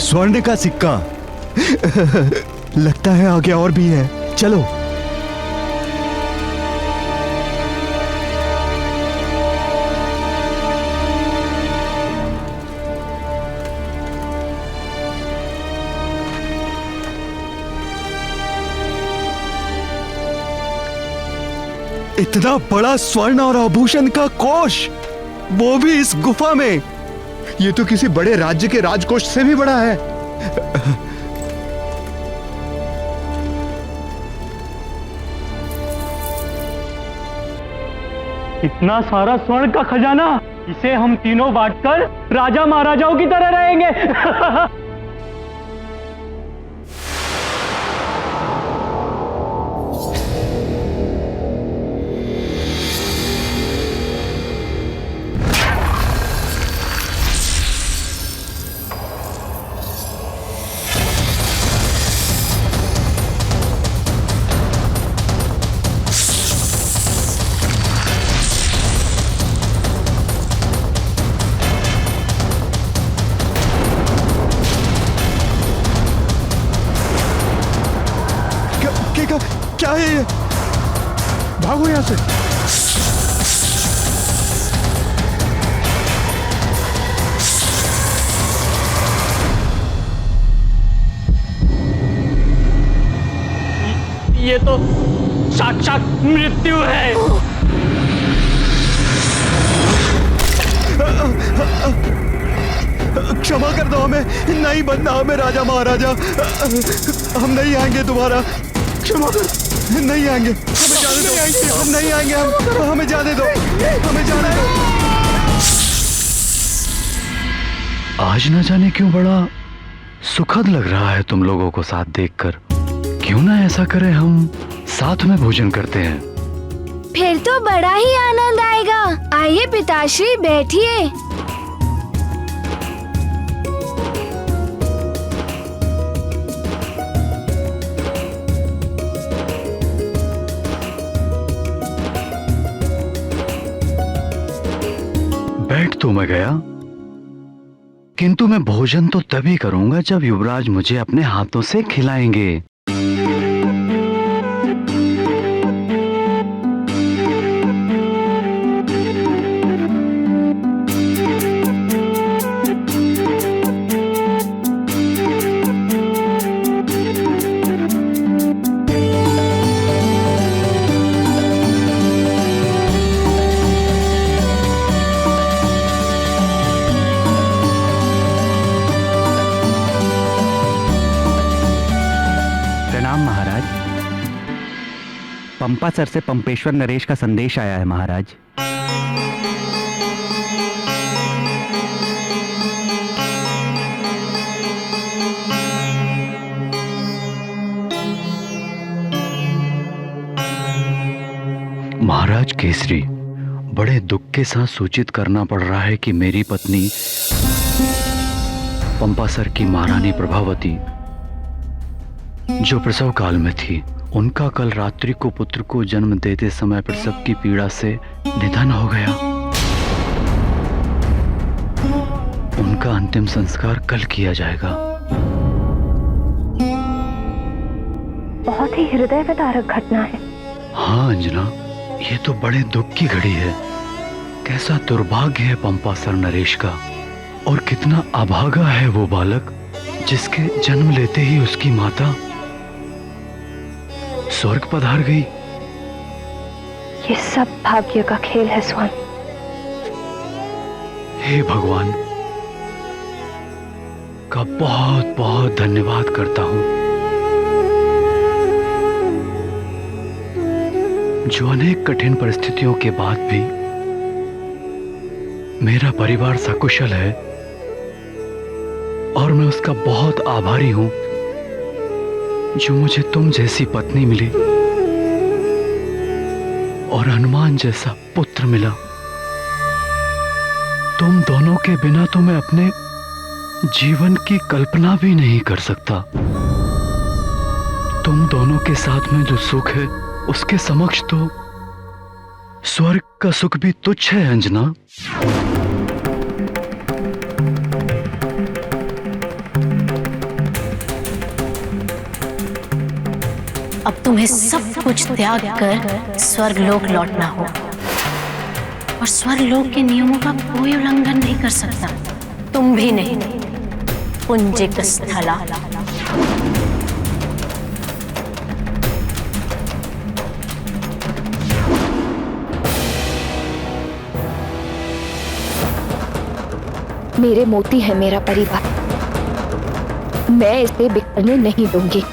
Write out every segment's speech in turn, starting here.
स्वर्ण का सिक्का। लगता है आगे और भी है, चलो। इतना बड़ा स्वर्ण और आभूषण का कोष, वो भी इस गुफा में। ये तो किसी बड़े राज्य के राजकोष से भी बड़ा है। इतना सारा स्वर्ण का खजाना, इसे हम तीनों बांटकर राजा महाराजाओं की तरह रहेंगे। क्या है ये? भागो यहां से। ये तो साक्षात मृत्यु है। क्षमा कर दो हमें, नहीं बनना हमें राजा महाराजा। हम नहीं आएंगे दोबारा, क्षमा कर, नहीं आएंगे, हमें जाने दो, हम नहीं आएंगे, हमें जाने दो, हमें जाने दो। आज न जाने क्यों बड़ा सुखद लग रहा है तुम लोगों को साथ देखकर। क्यों ना ऐसा करें, हम साथ में भोजन करते हैं। फिर तो बड़ा ही आनंद आएगा। आइए पिताश्री, बैठिए। बैठ तो मैं गया, किंतु मैं भोजन तो तभी करूंगा जब युवराज मुझे अपने हाथों से खिलाएंगे। महाराज, पंपा सर से पंपेश्वर नरेश का संदेश आया है महाराज। महाराज केसरी, बड़े दुख के साथ सूचित करना पड़ रहा है कि मेरी पत्नी पंपा सर की महारानी प्रभावती, जो प्रसव काल में थी, उनका कल रात्रि को पुत्र को जन्म देते समय प्रसव की पीड़ा से निधन हो गया। उनका अंतिम संस्कार कल किया जाएगा। बहुत ही हृदय विदारक घटना है। हाँ अंजना, ये तो बड़े दुख की घड़ी है। कैसा दुर्भाग्य है पंपा सर नरेश का, और कितना अभागा है वो बालक जिसके जन्म लेते ही उसकी माता स्वर्ग पधार गई। ये सब भाग्य का खेल है स्वामी। हे भगवान का बहुत बहुत धन्यवाद करता हूं, जो अनेक कठिन परिस्थितियों के बाद भी मेरा परिवार सकुशल है, और मैं उसका बहुत आभारी हूं जो मुझे तुम जैसी पत्नी मिली और हनुमान जैसा पुत्र मिला। तुम दोनों के बिना तो मैं अपने जीवन की कल्पना भी नहीं कर सकता। तुम दोनों के साथ में जो सुख है, उसके समक्ष तो स्वर्ग का सुख भी तुच्छ है अंजना। अब तुम्हें सब कुछ त्याग कर स्वर्गलोक लौटना होगा और स्वर्गलोक के नियमों का कोई उल्लंघन नहीं कर सकता, तुम भी नहीं। पुंजिक स्थला। मेरे मोती है मेरा परिवार, मैं इसे बिखरने नहीं दूंगी।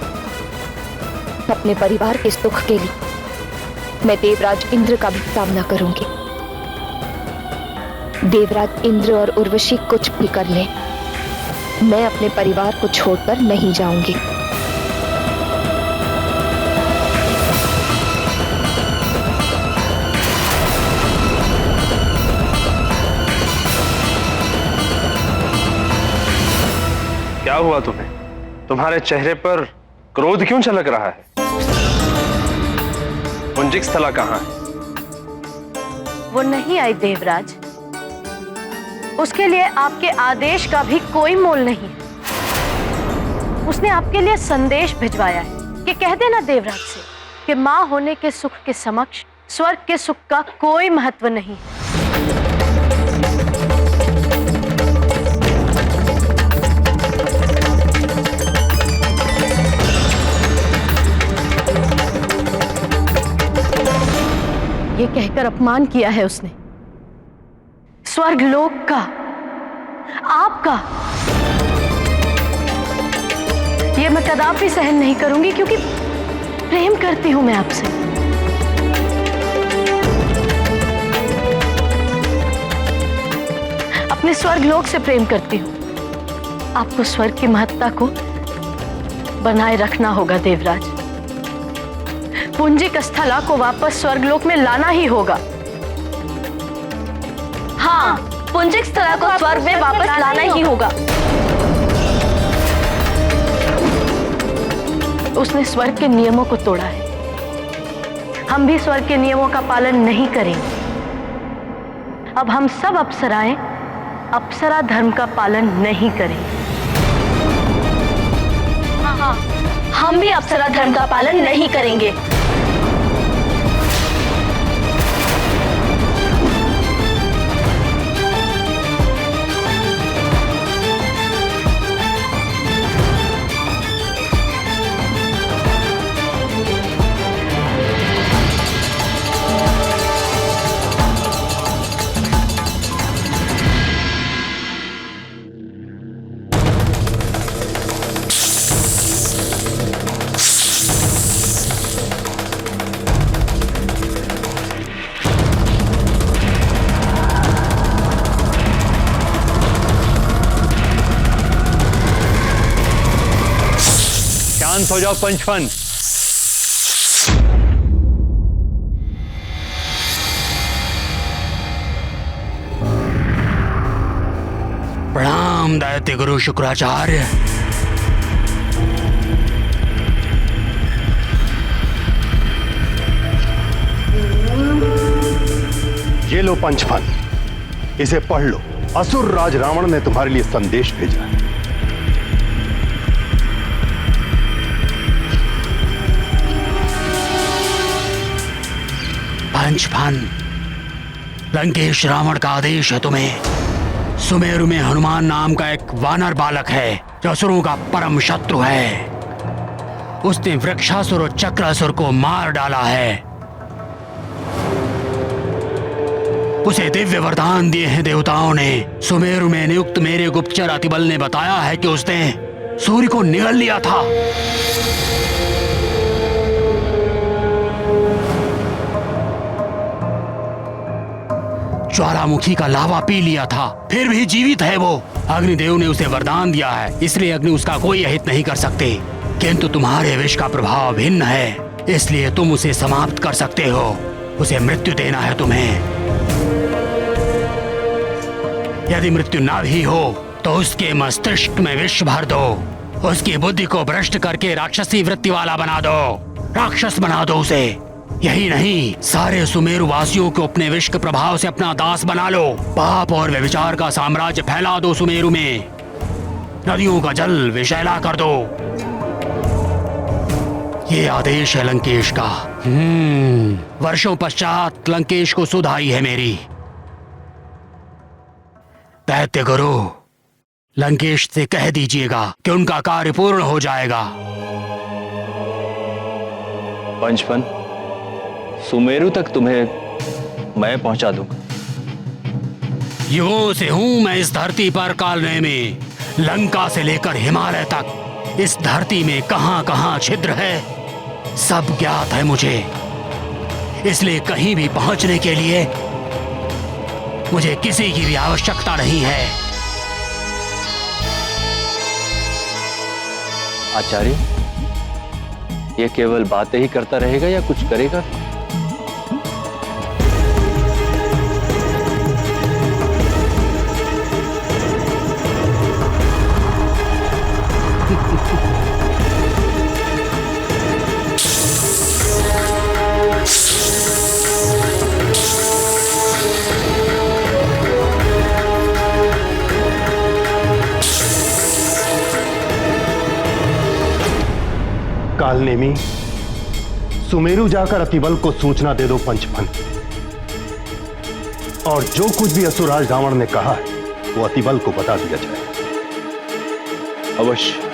अपने परिवार के सुख के लिए मैं देवराज इंद्र का भी सामना करूंगी। देवराज इंद्र और उर्वशी कुछ भी कर लें, मैं अपने परिवार को छोड़कर नहीं जाऊंगी। क्या हुआ तुम्हें? तुम्हारे चेहरे पर क्रोध क्यों झलक रहा है? पुंजिक स्थला कहाँ है? वो नहीं आई देवराज, उसके लिए आपके आदेश का भी कोई मोल नहीं है। उसने आपके लिए संदेश भिजवाया है कि कह देना देवराज से कि मां होने के सुख के समक्ष स्वर्ग के सुख का कोई महत्व नहीं है। ये कहकर अपमान किया है उसने, स्वर्गलोक का, आपका। ये मैं कदापि सहन नहीं करूंगी, क्योंकि प्रेम करती हूं मैं आपसे। अपने स्वर्गलोक से प्रेम करती हूं। आपको स्वर्ग की महत्ता को बनाए रखना होगा देवराज। पुंजिक स्थला को वापस स्वर्गलोक में लाना ही होगा। हाँ, पुंजिक स्थला को स्वर्ग में वापस लाना ही होगा। उसने स्वर्ग के नियमों को तोड़ा है, हम भी स्वर्ग के नियमों का पालन नहीं करेंगे। अब हम सब अप्सराएं अप्सरा धर्म का पालन नहीं करेंगे। हाँ, हम भी अप्सरा धर्म का पालन नहीं करेंगे। शांत हो जाओ पंचफन। प्रणाम दैत्य गुरु शुक्राचार्य। ये लो पंचफन, इसे पढ़ लो। असुर राज रावण ने तुम्हारे लिए संदेश भेजा है। पंचफन, लंकेश रावण का आदेश है तुम्हें। सुमेरु में हनुमान नाम का एक वानर बालक है जो असुरों का परम शत्रु है। उसने वृक्षासुर और चक्रासुर को मार डाला है। उसे दिव्य वरदान दिए हैं देवताओं ने। सुमेरु में नियुक्त मेरे गुप्तचर अतिबल ने बताया है कि उसने सूर्य को निगल लिया था। ज्वालामुखी का लावा पी लिया था, फिर भी जीवित है वो। अग्निदेव ने उसे वरदान दिया है, इसलिए अग्नि उसका कोई अहित नहीं कर सकते। किंतु तुम्हारे विष का प्रभाव भिन्न है, इसलिए तुम उसे समाप्त कर सकते हो। उसे मृत्यु देना है तुम्हें। यदि मृत्यु ना भी हो तो उसके मस्तिष्क में विष भर दो। उसकी बुद्धि को भ्रष्ट करके राक्षसी वृत्ति वाला बना दो, राक्षस बना दो उसे। यही नहीं, सारे सुमेरु वासियों को अपने विष के प्रभाव से अपना दास बना लो। पाप और व्यभिचार का साम्राज्य फैला दो सुमेरु में। नदियों का जल विषैला कर दो। ये आदेश है लंकेश का। वर्षों पश्चात लंकेश को सुध आई है मेरी। दैत्य गुरु, लंकेश से कह दीजिएगा कि उनका कार्य पूर्ण हो जाएगा। पंचफन, सुमेरु तक तुम्हें मैं पहुंचा दूंगा। युगों से हूं मैं इस धरती पर कालने में। लंका से लेकर हिमालय तक इस धरती में कहां कहां छिद्र है सब ज्ञात है मुझे। इसलिए कहीं भी पहुंचने के लिए मुझे किसी की भी आवश्यकता नहीं है। आचार्य, ये केवल बातें ही करता रहेगा या कुछ करेगा? कालनेमी, सुमेरु जाकर अतिबल को सूचना दे दो पंचफन। और जो कुछ भी असुरराज रावण ने कहा है वो अतिबल को बता दिया जाए। अवश्य।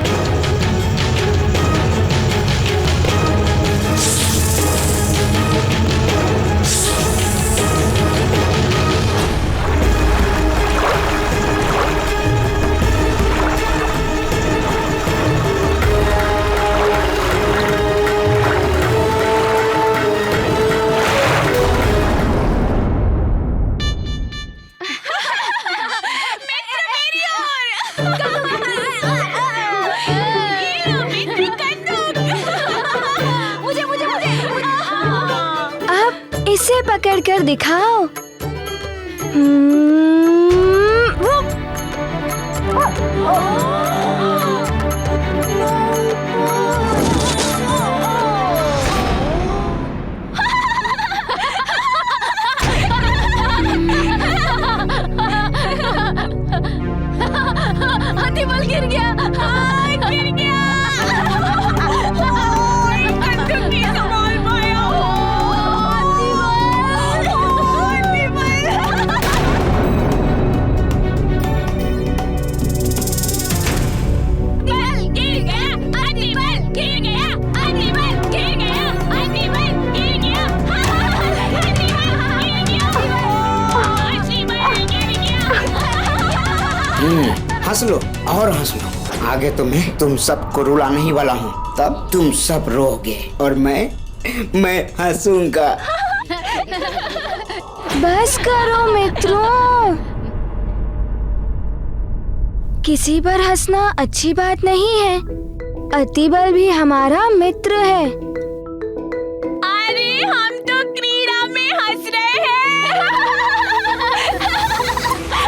इसे पकड़ कर दिखाओ। अतिबल गिर गया, गिर गया। हंस लो और हंस लो। आगे तो मैं तुम सबको रुलाने ही वाला हूँ। तब तुम सब रोओगे और मैं हंसूंगा। बस करो मित्रों, किसी पर हंसना अच्छी बात नहीं है। अतिबल भी हमारा मित्र है। अरे हम तो क्रीड़ा में हंस रहे हैं।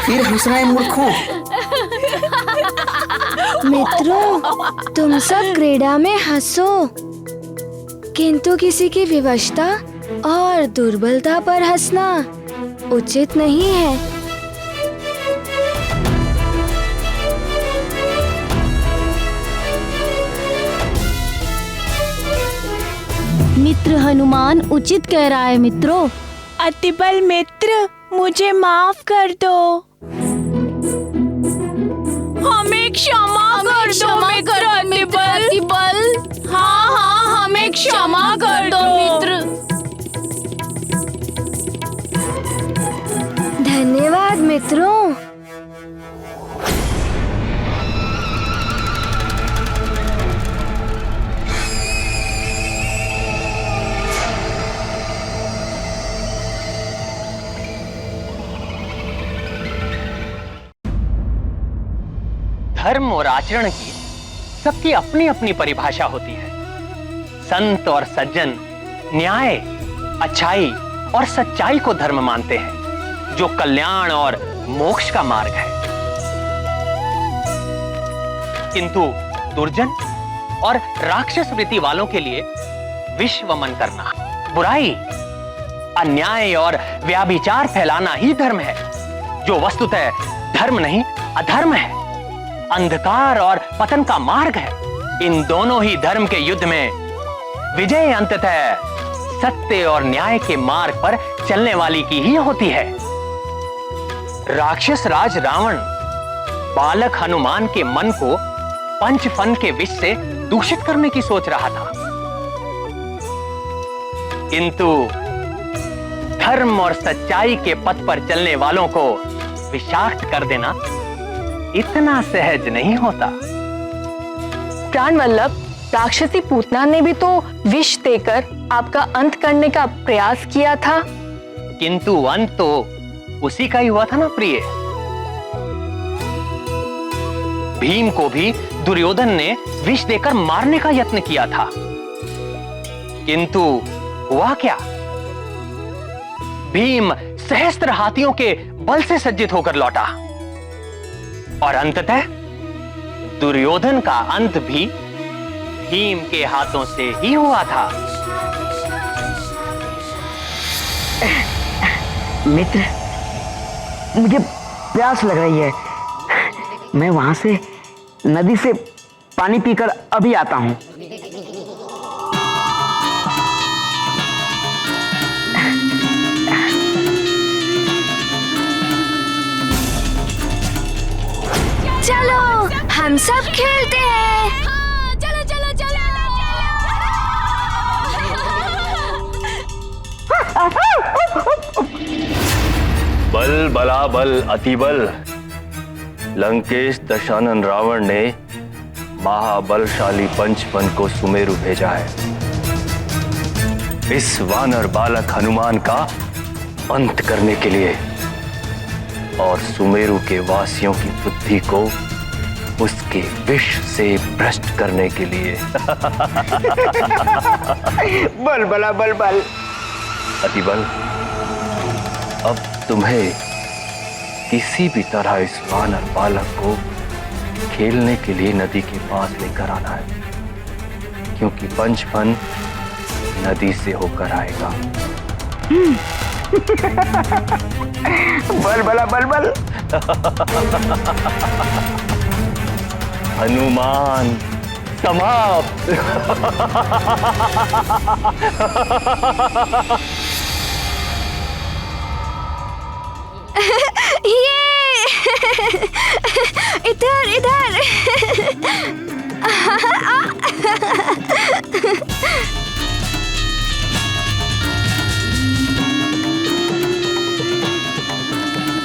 फिर हंस रहे मूर्खों। मित्रों, तुम सब क्रीड़ा में हंसो, किंतु किसी की विवशता और दुर्बलता पर हंसना उचित नहीं है। मित्र हनुमान उचित कह रहा है मित्रों। अतिबल मित्र, मुझे माफ कर दो। हमें क्षमा कर दो मित्र अतिबल। हाँ, हमें क्षमा कर दो मित्र। धन्यवाद मित्रों। धर्म और आचरण की सबकी अपनी अपनी परिभाषा होती है। संत और सज्जन न्याय, अच्छाई और सच्चाई को धर्म मानते हैं, जो कल्याण और मोक्ष का मार्ग है। किंतु दुर्जन और राक्षस वृत्ति वालों के लिए विष वमन करना, बुराई, अन्याय और व्याभिचार फैलाना ही धर्म है, जो वस्तुतः धर्म नहीं अधर्म है, अंधकार और पतन का मार्ग है। इन दोनों ही धर्म के युद्ध में विजय अंततः सत्य और न्याय के मार्ग पर चलने वाली की ही होती है। राक्षस राज रावण बालक हनुमान के मन को पंचफन के विष से दूषित करने की सोच रहा था, किंतु धर्म और सच्चाई के पथ पर चलने वालों को विषाक्त कर देना इतना सहज नहीं होता। प्राण वल्लभ, राक्षसी पूतना ने भी तो विष देकर आपका अंत करने का प्रयास किया था। किंतु अंत तो उसी का ही हुआ था ना प्रिय। भीम को भी दुर्योधन ने विष देकर मारने का यत्न किया था, किंतु हुआ क्या? भीम सहस्त्र हाथियों के बल से सज्जित होकर लौटा और अंततः दुर्योधन का अंत भी भीम के हाथों से ही हुआ था। मित्र, मुझे प्यास लग रही है। मैं वहां से नदी से पानी पीकर अभी आता हूं। चलो हम सब खेलते हैं। चलो चलो चलो बल बला बल अति बल। लंकेश दशानन रावण ने महाबलशाली पंचफन को सुमेरु भेजा है इस वानर बालक हनुमान का अंत करने के लिए और सुमेरु के वासियों की बुद्धि को उसके विष से भ्रष्ट करने के लिए। बल बला बल बल अति बल, अब तुम्हें किसी भी तरह इस वानर बालक को खेलने के लिए नदी के पास लेकर आना है, क्योंकि पंचफन नदी से होकर आएगा। बल बला बल बल। हनुमान समाप्त। ये इधर इधर।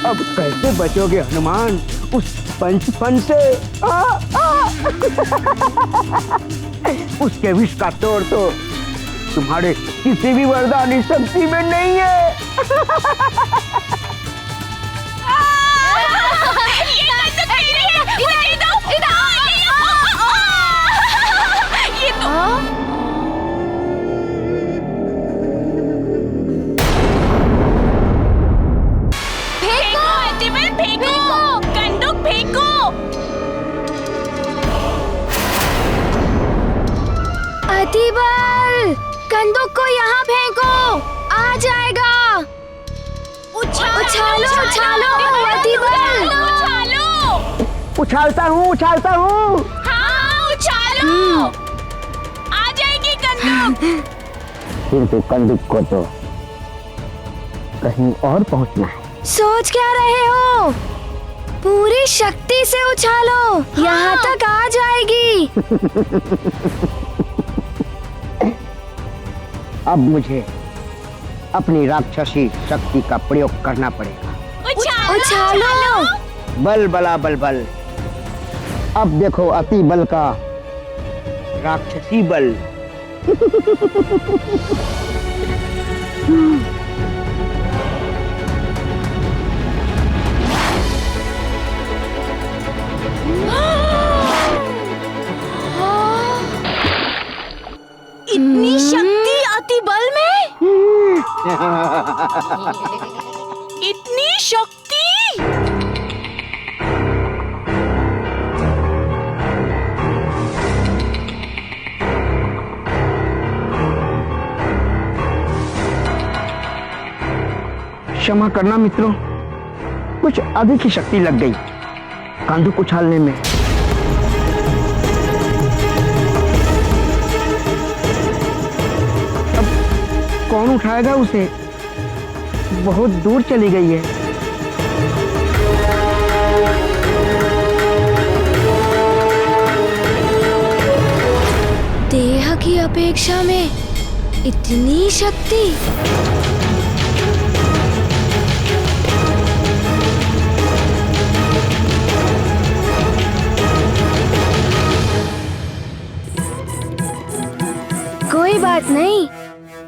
अब कैसे बचोगे हनुमान उस पंचफन से? उसके विष का तोड़ तो तुम्हारे किसी भी वरदानी शक्ति में नहीं है। अतिबल, कंदूक को यहाँ फेंको, आ जाएगा। उछालो उछालो अतिबल। उछालता हूँ उछालता हूँ। हाँ, उछालो। आ जाएगी कंदूक। किंतु कंदूक को तो कहीं और पहुँचना है। सोच क्या रहे हो? पूरी शक्ति से उछालो, यहाँ तक आ जाएगी। अब मुझे अपनी राक्षसी शक्ति का प्रयोग करना पड़ेगा। उछालो। बल बला बल बल। अब देखो अति बल का राक्षसी बल। इतनी शक्ति अति बल में? इतनी शक्ति? क्षमा करना मित्रों, कुछ अधिक ही शक्ति लग गई कंदूक उछालने में। उठाएगा उसे? बहुत दूर चली गई है। देह की अपेक्षा में इतनी शक्ति। कोई बात नहीं,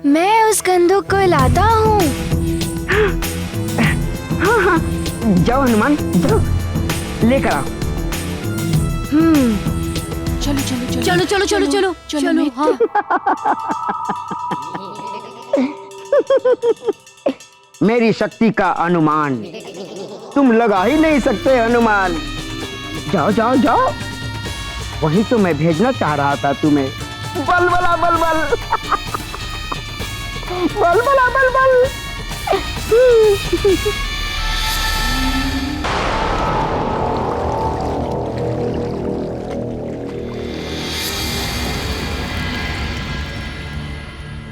मैं उस बंदूक को लाता हूँ। हाँ, जाओ हनुमान, जाओ लेकर आओ। चलो चलो चलो चलो चलो चलो चलो हाँ। मेरी शक्ति का अनुमान तुम लगा ही नहीं सकते हनुमान। जाओ जाओ जाओ, वही तो मैं भेजना चाह रहा था तुम्हें। बलबला बलबल बलबला बलबल।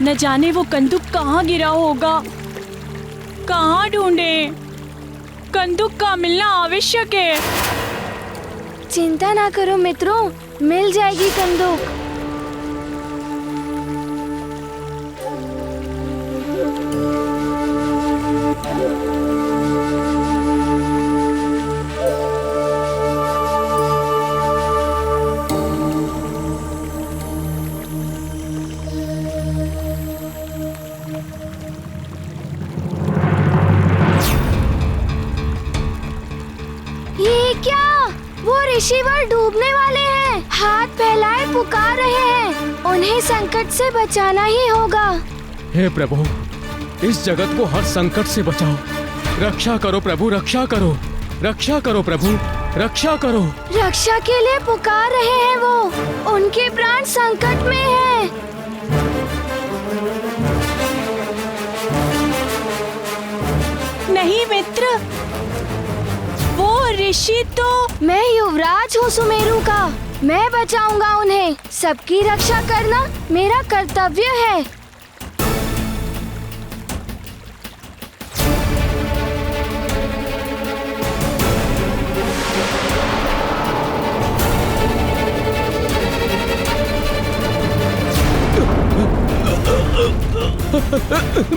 न जाने वो कंदुक कहाँ गिरा होगा, कहाँ ढूंढे। कंदुक का मिलना आवश्यक है। चिंता ना करो मित्रों, मिल जाएगी कंदुक। ऋषिवर डूबने वाले हैं, हाथ फैलाए पुकार रहे हैं। उन्हें संकट से बचाना ही होगा। हे प्रभु, इस जगत को हर संकट से बचाओ। रक्षा करो प्रभु, रक्षा करो, रक्षा करो प्रभु, रक्षा करो। रक्षा के लिए पुकार रहे हैं वो, उनके प्राण संकट में हैं। नहीं मित्र, वो ऋषि तो मैं युवराज हूँ सुमेरु का। मैं बचाऊंगा उन्हें। सबकी रक्षा करना मेरा कर्तव्य है।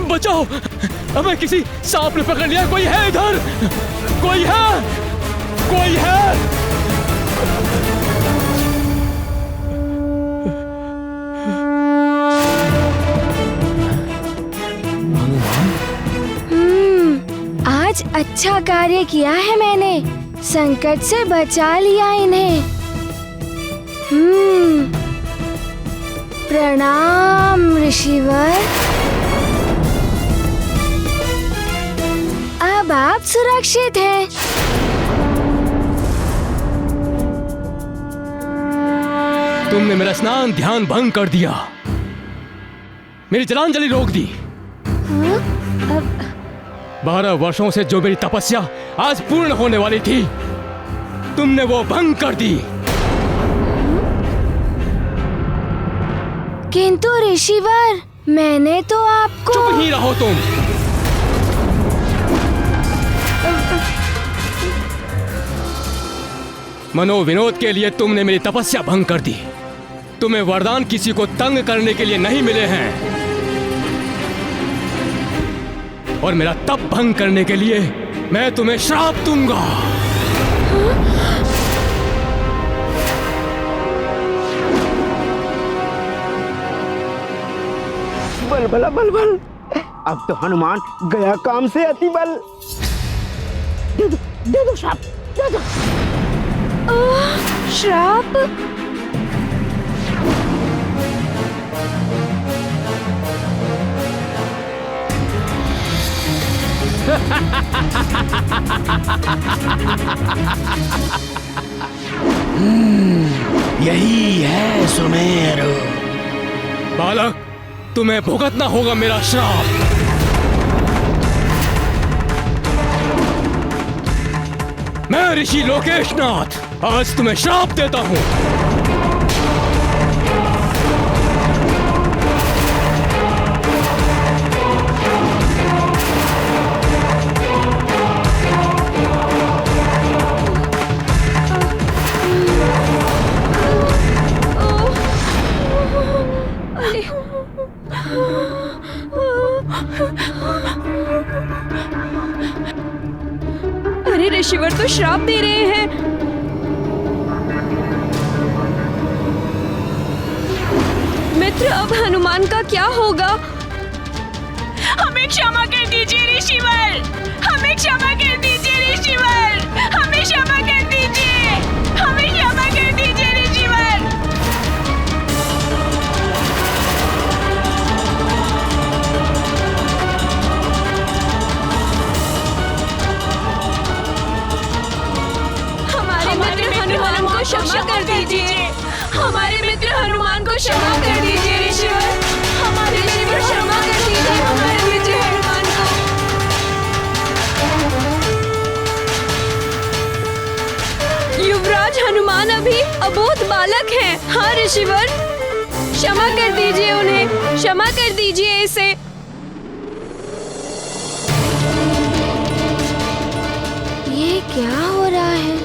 बचाओ, हमें किसी सांप ने पकड़ लिया। कोई है इधर? कोई है? कोई है? आज अच्छा कार्य किया है मैंने, संकट से बचा लिया इन्हें। प्रणाम ऋषिवर। अब आप सुरक्षित हैं। तुमने मेरा स्नान ध्यान भंग कर दिया, मेरी जलांजलि रोक दी। 12 वर्षों से जो मेरी तपस्या आज पूर्ण होने वाली थी, तुमने वो भंग कर दी। किंतु ऋषिवर, मैंने तो आपको। चुप ही रहो तुम। मनोविनोद के लिए तुमने मेरी तपस्या भंग कर दी। तुम्हें वरदान किसी को तंग करने के लिए नहीं मिले हैं, और मेरा तप भंग करने के लिए मैं तुम्हें श्राप दूंगा। बलबला बलबल। अब तो हनुमान गया काम से अति बल। दे दो श्राप, दे दो। श्राप? यही है सुमेरु। बालक, तुम्हें भुगतना होगा मेरा श्राप। मैं ऋषि लोकेशनाथ आज तुम्हें श्राप देता हूं। श्राप दे रहे हैं। मित्र, अब हनुमान का क्या होगा? हमें क्षमा कर दीजिए ऋषिवर, हमें क्षमा कर दीजिए ऋषिवर, हमें क्षमा कर दीजिए, हमें क्षमा कर दीजिए ऋषिवर। हमारे मित्र हनुमान को क्षमा कर दीजिए, हमारे मित्र हनुमान को क्षमा कर दीजिए ऋषिवर, हमारे ऋषिवर क्षमा कर दीजिए हमारे मित्र हनुमान को। युवराज हनुमान अभी अबोध बालक हैं। हाँ ऋषिवर, क्षमा कर दीजिए उन्हें, क्षमा कर दीजिए इसे। ये क्या हो रहा है?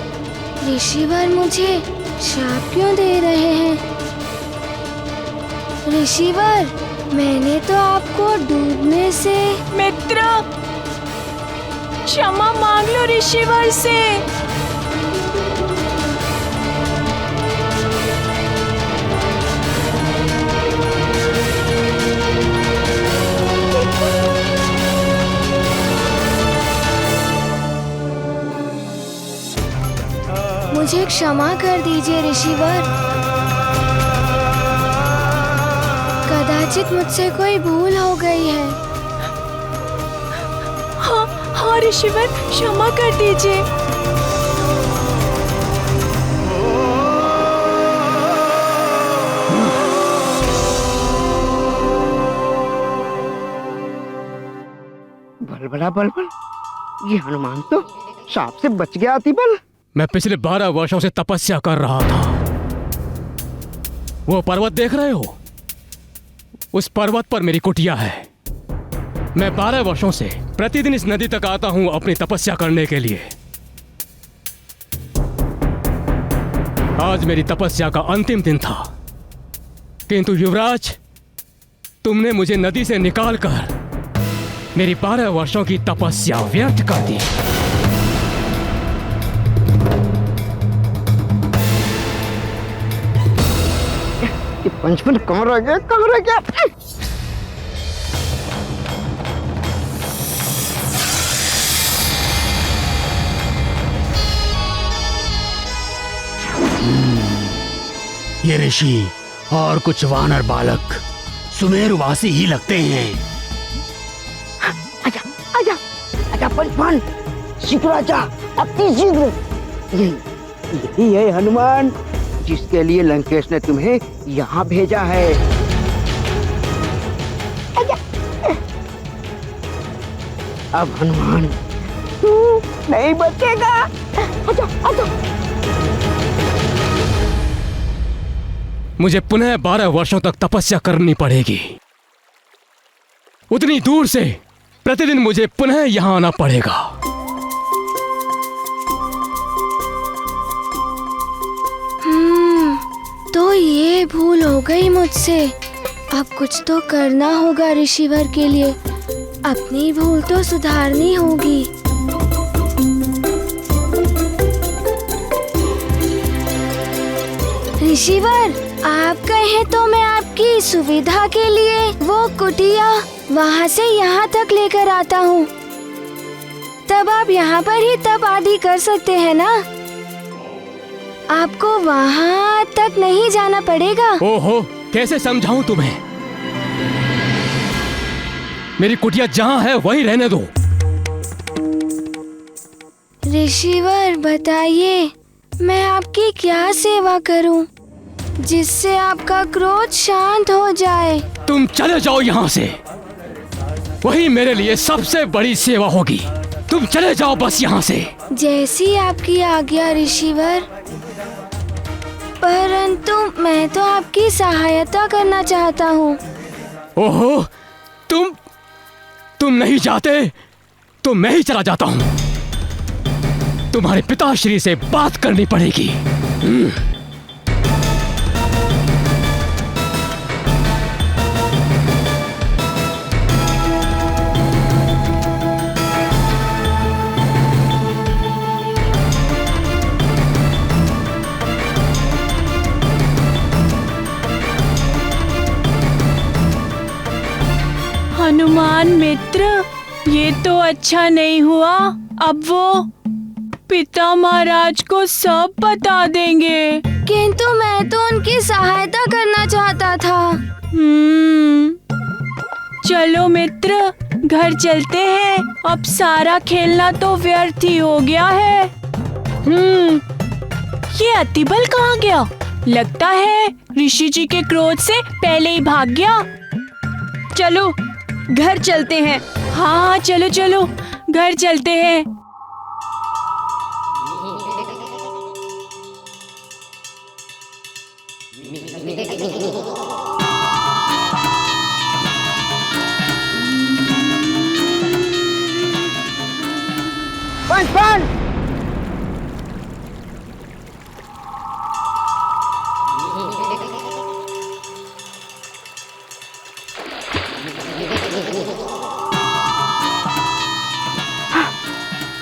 ऋषिवर मुझे श्राप क्यों दे रहे हैं? ऋषिवर, मैंने तो आपको डूबने से... मित्र, क्षमा मांग लो ऋषिवर से। मुझे क्षमा कर दीजिए ऋषिवर। कदाचित मुझसे कोई भूल हो गई है। हाँ हाँ ऋषिवर, क्षमा कर दीजिए। बलबला बलबल, ये हनुमान तो सांप से बच गया तिबल। मैं पिछले 12 वर्षों से तपस्या कर रहा था। वो पर्वत देख रहे हो? उस पर्वत पर मेरी कुटिया है। मैं 12 वर्षों से प्रतिदिन इस नदी तक आता हूं अपनी तपस्या करने के लिए। आज मेरी तपस्या का अंतिम दिन था, किंतु युवराज, तुमने मुझे नदी से निकालकर मेरी 12 वर्षों की तपस्या व्यर्थ कर दी। ये पंचपन कहाँ रह गया, कहाँ रह गया? ये ऋषि और कुछ वानर बालक सुमेरुवासी ही लगते हैं। आजा आजा आजा पंचपन, शीघ्र आजा, अति शीघ्र। यही है हनुमान जिसके लिए लंकेश ने तुम्हें यहाँ भेजा है। आजा। अब हनुमान तू नहीं बचेगा। आजा आजा। मुझे पुनः 12 वर्षों तक तपस्या करनी पड़ेगी। उतनी दूर से प्रतिदिन मुझे पुनः यहाँ आना पड़ेगा। तो ये भूल हो गई मुझसे। अब कुछ तो करना होगा ऋषिवर के लिए। अपनी भूल तो सुधारनी होगी। ऋषिवर, आप कहें तो मैं आपकी सुविधा के लिए वो कुटिया वहाँ से यहाँ तक लेकर आता हूँ। तब आप यहाँ पर ही तप आदि कर सकते हैं ना? आपको वहाँ तक नहीं जाना पड़ेगा। ओहो, कैसे समझाऊं तुम्हें? मेरी कुटिया जहाँ है वहीं रहने दो। ऋषिवर, बताइए मैं आपकी क्या सेवा करूं जिससे आपका क्रोध शांत हो जाए? तुम चले जाओ यहाँ से, वही मेरे लिए सबसे बड़ी सेवा होगी। तुम चले जाओ बस यहाँ से। जैसी आपकी आज्ञा ऋषिवर, परंतु मैं तो आपकी सहायता करना चाहता हूँ। ओहो, तुम नहीं जाते तो मैं ही चला जाता हूँ। तुम्हारे पिताश्री से बात करनी पड़ेगी। हनुमान मित्र, ये तो अच्छा नहीं हुआ। अब वो पिता महाराज को सब बता देंगे। किंतु मैं तो उनकी सहायता करना चाहता था। चलो मित्र, घर चलते हैं। अब सारा खेलना तो व्यर्थ ही हो गया है। ये अतिबल कहाँ गया? लगता है ऋषि जी के क्रोध से पहले ही भाग गया। चलो घर चलते हैं। हाँ चलो चलो घर चलते हैं। पंचफल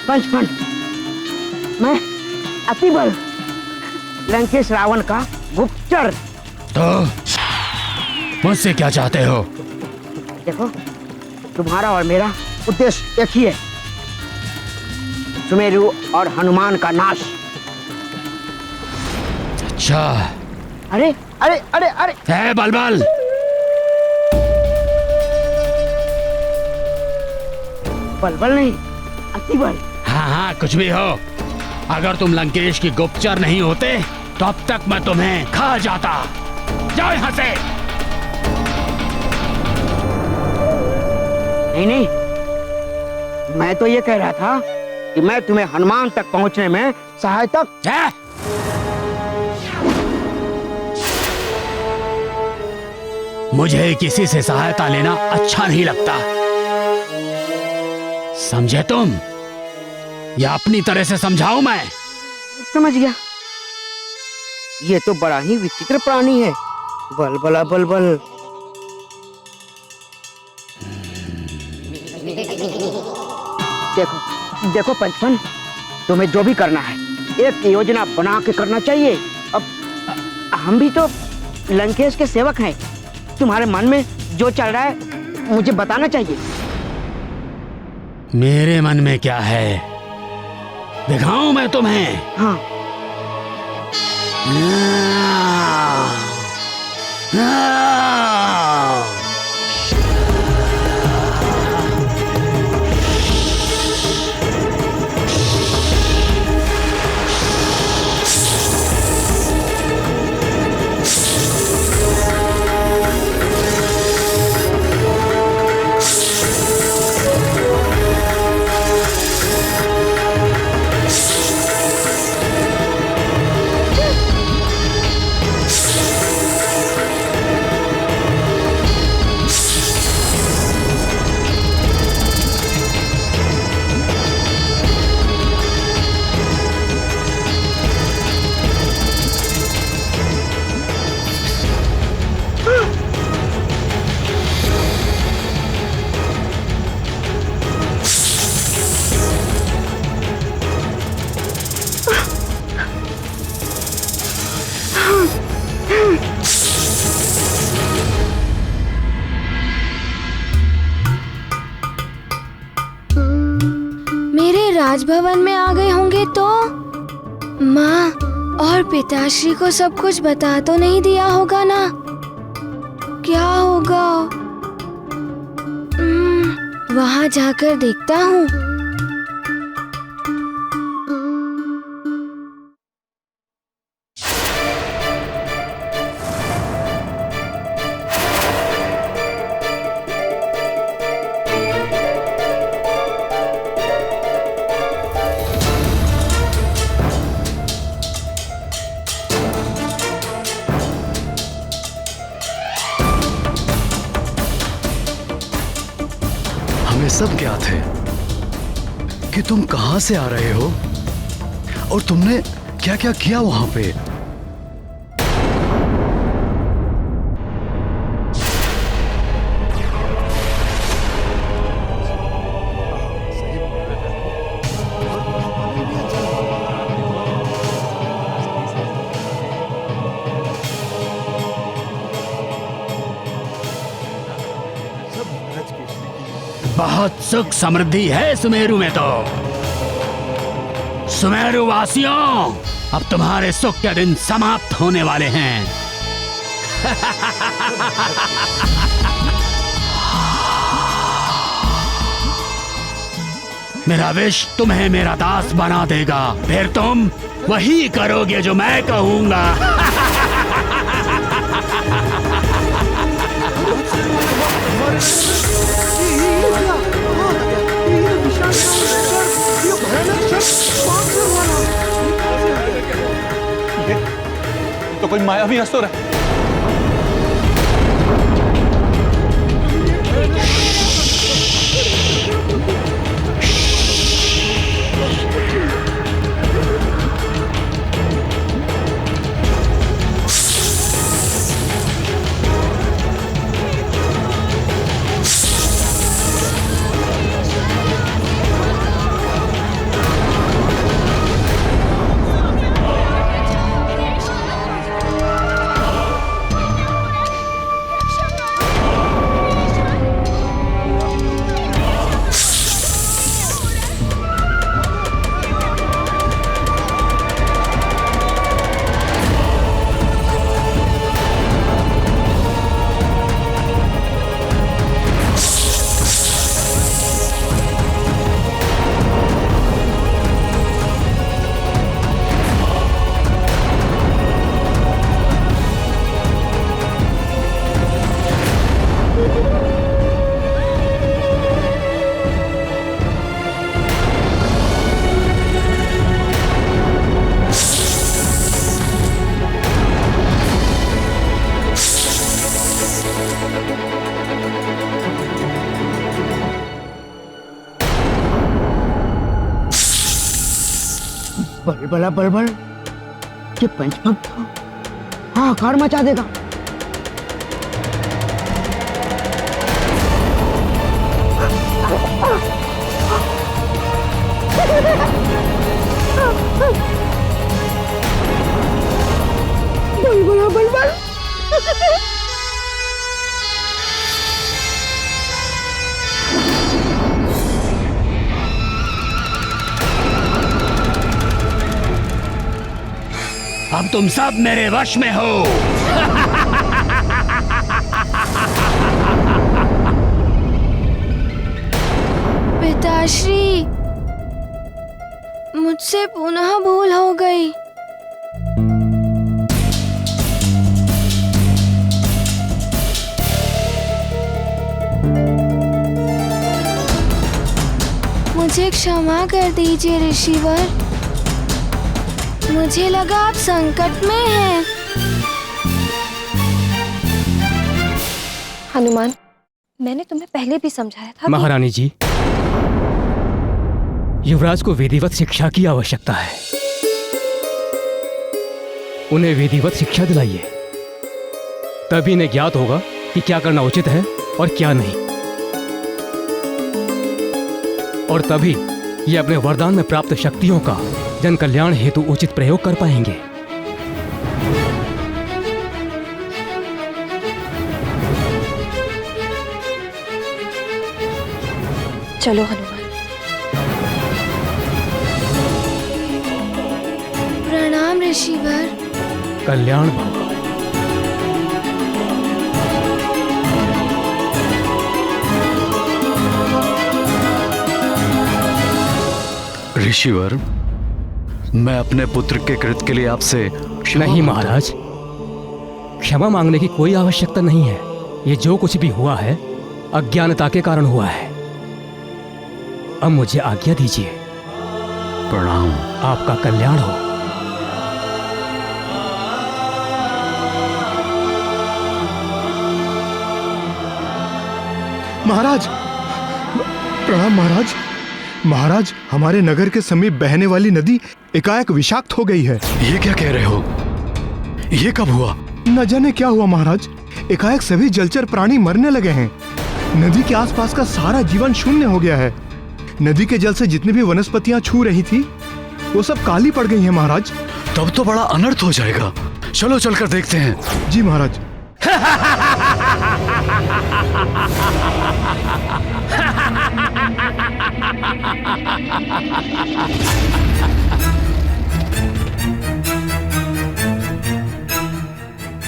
पंचफल, मैं अतिबल, लंकेश रावण का गुप्तचर। तो मुझसे क्या चाहते हो? देखो, तुम्हारा और मेरा उद्देश्य एक ही है, सुमेरु और हनुमान का नाश। अच्छा। अरे अरे अरे अरे है बलबल, बलबल नहीं, अतिबल। हाँ हाँ कुछ भी हो, अगर तुम लंकेश की गुप्तचर नहीं होते तो अब तक मैं तुम्हें खा जाता। जाओ यहाँ से। नहीं नहीं, मैं तो ये कह रहा था कि मैं तुम्हें हनुमान तक पहुंचने में सहायता। मुझे किसी से सहायता लेना अच्छा नहीं लगता, समझे तुम? या अपनी तरह से समझाऊं मैं? समझ गया। ये तो बड़ा ही विचित्र प्राणी है, बलबला बलबल। देखो देखो पंचफन, तुम्हें जो भी करना है एक योजना बना के करना चाहिए। अब हम भी तो लंकेश के सेवक हैं। तुम्हारे मन में जो चल रहा है मुझे बताना चाहिए। मेरे मन में क्या है दिखाऊं मैं तुम्हें? हाँ। राजभवन में आ गए होंगे तो माँ और पिताश्री को सब कुछ बता तो नहीं दिया होगा ना? क्या होगा? वहाँ जाकर देखता हूँ। हमें सब ज्ञात है कि तुम कहां से आ रहे हो और तुमने क्या क्या किया वहां पे। बहुत सुख समृद्धि है सुमेरु में। तो सुमेरु वासियों, अब तुम्हारे सुख के दिन समाप्त होने वाले हैं। मेरा विष तुम्हें मेरा दास बना देगा, फिर तुम वही करोगे जो मैं कहूंगा। तो कोई मायावी असुर है। बलबला बलबल, ये पंचभक्त हाहाकार मचा देगा। बलबला बलबल। अब तुम सब मेरे वश में हो। पिताश्री, मुझसे पुनः भूल हो गई। मुझे क्षमा कर दीजिए ऋषिवर, मुझे लगा आप संकट में हैं। हनुमान, मैंने तुम्हें पहले भी समझाया था। महारानी जी, युवराज को विधिवत शिक्षा की आवश्यकता है। उन्हें विधिवत शिक्षा दिलाइए, तभी इन्हें ज्ञात होगा कि क्या करना उचित है और क्या नहीं, और तभी ये अपने वरदान में प्राप्त शक्तियों का जन कल्याण हेतु उचित प्रयोग कर पाएंगे। चलो हनुमान। प्रणाम ऋषिवर। कल्याण भव। ऋषिवर, मैं अपने पुत्र के कृत्य के लिए आपसे नहीं महाराज, क्षमा मांगने की कोई आवश्यकता नहीं है। ये जो कुछ भी हुआ है अज्ञानता के कारण हुआ है। अब मुझे आज्ञा दीजिए। प्रणाम। आपका कल्याण हो। महाराज, प्रणाम महाराज। महाराज, हमारे नगर के समीप बहने वाली नदी एकाएक विषाक्त हो गई है। ये क्या कह रहे हो? ये कब हुआ? न जाने क्या हुआ महाराज, एकाएक सभी जलचर प्राणी मरने लगे हैं। नदी के आसपास का सारा जीवन शून्य हो गया है। नदी के जल से जितनी भी वनस्पतियां छू रही थी वो सब काली पड़ गई हैं महाराज। तब तो बड़ा अनर्थ हो जाएगा। चलो चलकर देखते हैं। जी महाराज।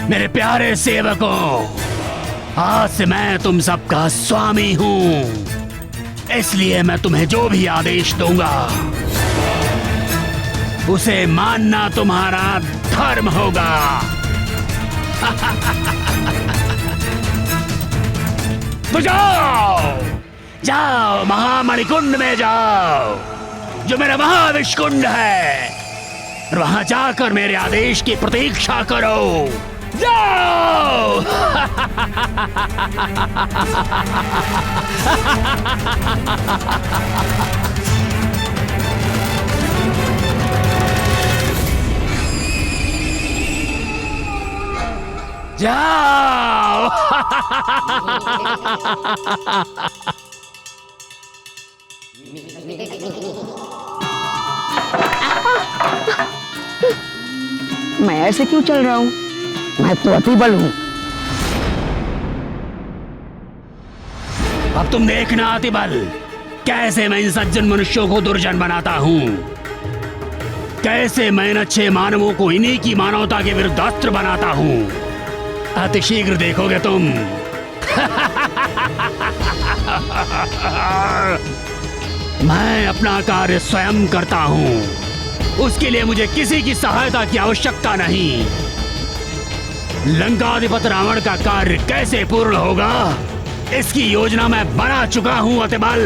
मेरे प्यारे सेवकों, आज से मैं तुम सबका स्वामी हूं, इसलिए मैं तुम्हें जो भी आदेश दूंगा उसे मानना तुम्हारा धर्म होगा। तो जाओ जाओ, महामणिकुंड में जाओ, जो मेरा महाविष्कुंड है, और वहां जाकर मेरे आदेश की प्रतीक्षा करो। जाओ। जाओ। मैं ऐसे क्यों चल रहा हूँ? मैं तो अतिबल हूँ। अब तुम देखना अतिबल, कैसे मैं इन सज्जन मनुष्यों को दुर्जन बनाता हूँ, कैसे मैं इन अच्छे मानवों को इन्हीं की मानवता के विरुद्ध अस्त्र बनाता हूँ। अतिशीघ्र देखोगे तुम। मैं अपना कार्य स्वयं करता हूँ, उसके लिए मुझे किसी की सहायता की आवश्यकता नहीं। लंकाधिपति रावण का कार्य कैसे पूर्ण होगा, इसकी योजना मैं बना चुका हूँ अतिबल।